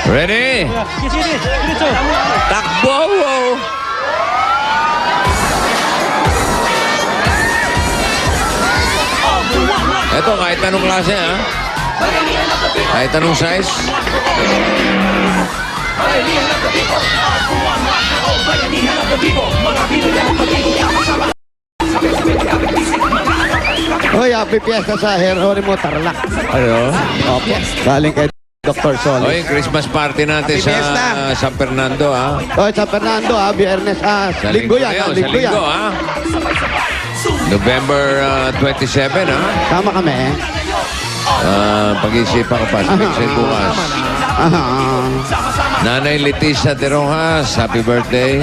Ready? Takbo! Ito, kahit anong klase, ha? Kahit anong size. Hoy, happy fiesta sa Heronimo Tarlac. Ano? Opo, galing kay Dr. Solis. Oy, Christmas party natin sa San Fernando, ha? Hoy, San Fernando, Biyernes, Sa linggo yan, na yun, linggo sa yan. linggo, ha? November 27, ha? Tama kami, eh. Pag-isipan ko pa. Sa bukas. Nanay Leticia de Rojas, happy birthday.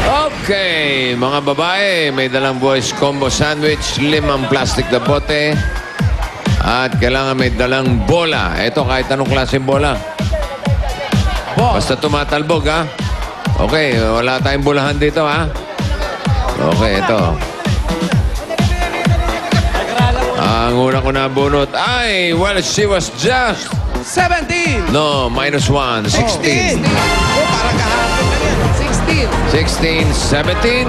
Okay, mga babae, may dalang voice combo sandwich, 5 plastic na bote, at kailangan may dalang bola. Ito, kahit anong klaseng bola. Basta tumatalbog, ha? Okay, wala tayong bulahan dito, ha? Okay, ito. Ang una ko nabunot ay, well, she was just... 17! No, -1, 16. Parang kahapon na yan. 16! 16, 17.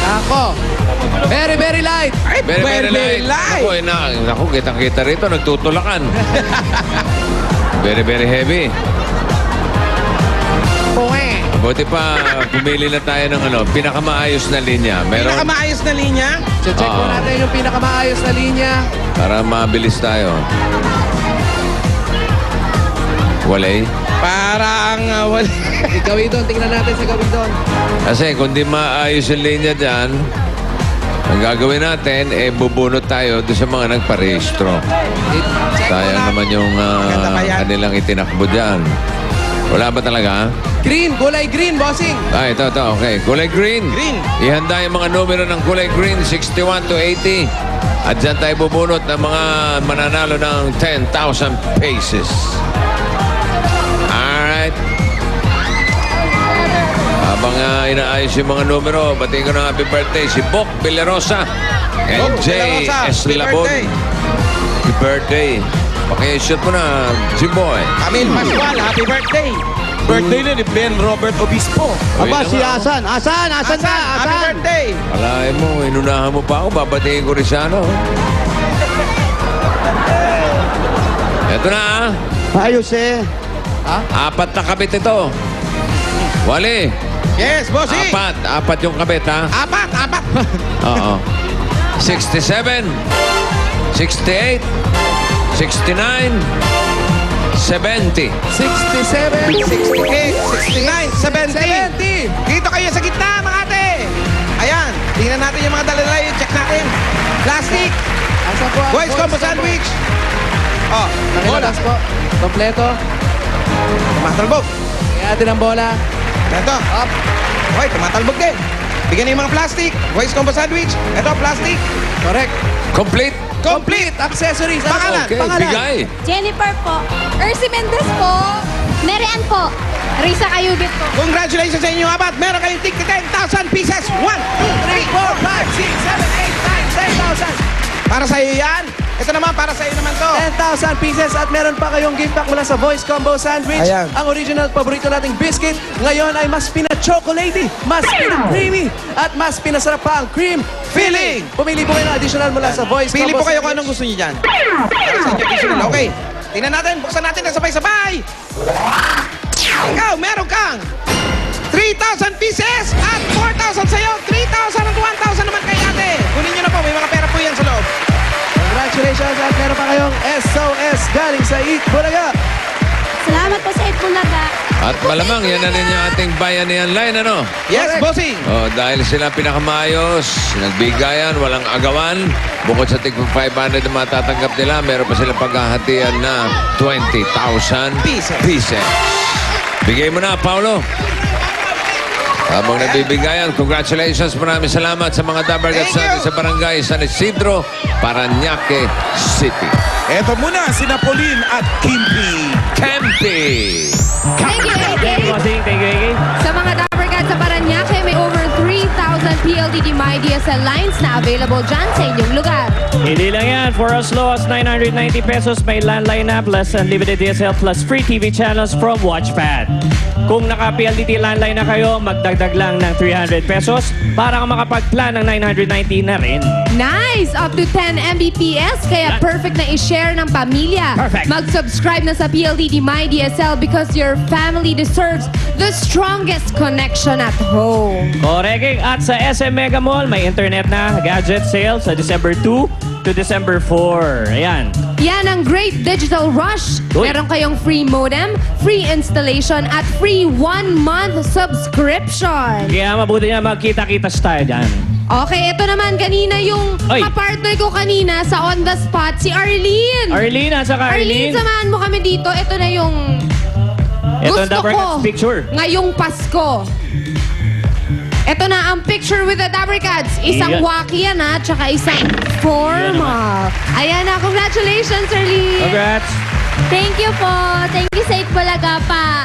Ako! Very, very light! Ay, Very light. Ako, kitang-kita rito, nagtutulakan. Very heavy. Puwe! Buti pa, pumili na tayo ng pinakamaayos na linya. Meron Pinakamaayos na linya? Check mo Oo. natin yung pinakamaayos na linya. para mabilis tayo. Walay. Parang wala. Si Gawidon, tingnan natin si Gawidon. Kasi kung di maayos yung linya dyan, ang gagawin natin, bubunot tayo doon sa mga nagparehistro. Check mo Sayang natin. naman yung Maganda ba yan? kanilang itinakbo dyan. Wala ba talaga? Green, kulay green, bossing. Ito. Okay. Kulay green. Green. Ihanda yung mga numero ng kulay green, 61 to 80. At dyan tayo bubunot ng mga mananalo ng 10,000 pesos. Alright. Habang inaayos yung mga numero, batiin ko ng happy birthday si Bok Villarosa and Bok Jay Villarosa, happy Eslabon. birthday. Happy birthday. Pakishoot mo na, Jimboy. Camille Pascual, happy birthday. Birthday na ni Ben Robert Obispo. Aba, Uy, si naman. Asan ka, Happy Asan. birthday. Alain mo, inunahan mo pa ako, babatiin ko rin siya, no? Eto na, Ayos, eh. 4 na kabit ito. Wali, Yes, bossing. 4 yung kabit, ha? Apat. Oo. 67, 68, 69, 70. 67, 68, 69, 70. Dito kayo sa gitna, mga ate. Ayan, tingnan natin yung mga dalalay. Check natin. Plastic. Asa po ang Boys combo sandwich. Oh, bola. Nakilabas po. Kompleto. Tumatalbog. Kaya natin ang bola. Ito. Up. Hoy, tumatalbog din. Bigyan niyo yung mga plastic. Boys combo sandwich. Ito, plastic. Correct. Complete. Complete. Accessories. Ano po? Pangalan. Okay, Pangalan. bigay. Jennifer po. Ercy Mendez po. Marian po. Risa Cayubit po. Congratulations sa inyo, apat. Meron kayong tig 10,000 pieces. 1, 2, 3, 4, 5, 6, 7, 8, 9, 10,000. Para sa iyo yan. Ito naman, para sa iyo naman to. 10,000 pieces at meron pa kayong gift pack mula sa Voice Combo Sandwich. Ayan. Ang original paborito nating biscuit ngayon ay mas pina-chocolatey, mas pina-creamy, at mas pinasarap pa ang cream filling. Pumili po kayo ng additional mula sa Voice Pili Combo po kayo kung Sandwich. anong gusto niyo dyan. Para sa inyo, additional. Okay. Tingnan natin, buksan natin na sabay-sabay. Ikaw, meron kang 3,000 pieces at 4,000 sa'yo. 3,000 at 1,000 naman kay ate. Kunin nyo na po, may mga pera po yan sa loob. Congratulations at meron pa kayong SOS galing sa Eat Bulaga. Salamat po sa Itbulaga. At malamang, yan na rin yung ating bayanihan line, ano? Yes, Correct. bossing. Dahil sila pinakamayos, nagbigayan, walang agawan. Bukod sa tig 500 na matatanggap nila, meron pa silang paghahatian na 20,000 Pieces. pieces. Bigay mo na, Paolo. Habang nabibigayan, congratulations. Maraming salamat sa mga Dabarkats Thank you. natin sa barangay San Isidro, Parañaque City. Eto muna, sina Pauline at Kimpi. Campi! Thank you, AK. Thank you, AK. Sa mga Dabarkats sa Parañaque, may over 3,000 PLDT My DSL lines na available dyan sa inyong lugar. Hindi lang yan. For as low as 990 pesos, may landline na plus unlimited DSL plus free TV channels from Watchpad. Kung naka-PLDT landline na kayo, magdagdag lang ng 300 pesos para makapag-plan ng 990 na rin. Nice! Up to 10 Mbps, kaya perfect na i-share ng pamilya. Perfect. Mag-subscribe na sa PLDT My DSL because your family deserves the strongest connection at home. Correct. At sa SM Mega Mall, may internet na gadget sale sa December 2 to December 4. Ayan. Yan ang Great Digital Rush. Uy. Meron kayong free modem, free installation, at free 1-month subscription. Kaya mabuti na magkita-kita tayo dyan. Okay, ito naman kanina yung Oy. kapartner ko kanina sa On The Spot, si Arlene. Arlene, at saka Arlene, Arlene. samahan mo kami dito. Ito na yung Ito ang gusto ko Dabarkats picture. ngayong Pasko. Ito na ang picture with the Dabarkats. Isang Yeah. wacky yan ha, tsaka isang formal. Ayan na, congratulations, Arlene. Congrats. Thank you po. Thank you sa Itbulaga pa.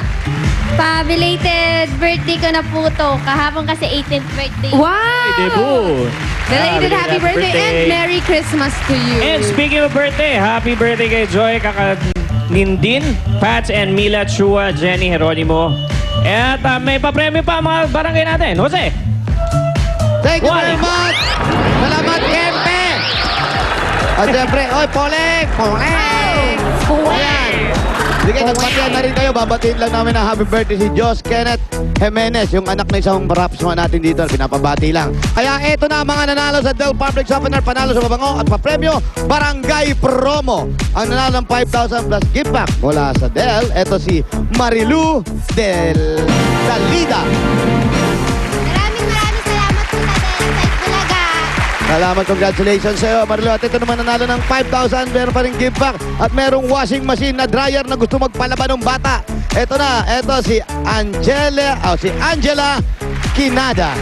Pa-belated birthday ko na po to. Kahapon kasi 18th birthday. Wow! Debut. Belated happy birthday and Merry Christmas to you. And speaking of birthday, happy birthday kay Joy Kakanindin, Pats and Mila Chua, Jenny Heronimo. At may papremyo pa ang mga barangay natin. Jose! Thank you Wally. very much. Salamat, Kempe. At siyempre, oy, Poleng! Poleng! Ayan. Sige, nagpatihan na rin kayo. Babatiin lang namin ang happy birthday si Jos Kenneth Jimenez, yung anak na isang rapsman natin dito. Pinapabati lang. Kaya eto na ang mga nanalo sa Del Public Softener, panalo sa babango at papremyo, Barangay Promo. Ang nanalo ng 5,000 plus gift pack mula sa Del, eto si Marilu Del Salida. Maraming salamat po sa Itbulaga. Salamat, congratulations sa iyo, Marlo. At ito naman nanalo ng 5,000. Meron pa rin give back. At merong washing machine na dryer na gusto magpalaban ng bata. Ito na, ito si Angela Kinada.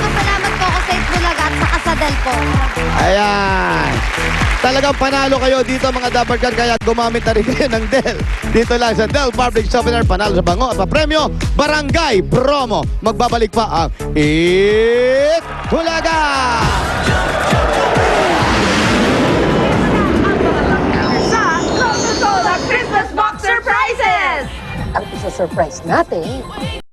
Salamat po ako sa Itbulaga at saka sa Del po. Ayan. Talagang panalo kayo dito mga Dabarkats, kaya gumamit na rin kayo ng Del. Dito lang sa Del Public Softener, panalo sa bango at papremyo, Barangay Promo. Magbabalik pa ang Itbulaga! Christmas Box Surprises! Ang isa surprise natin,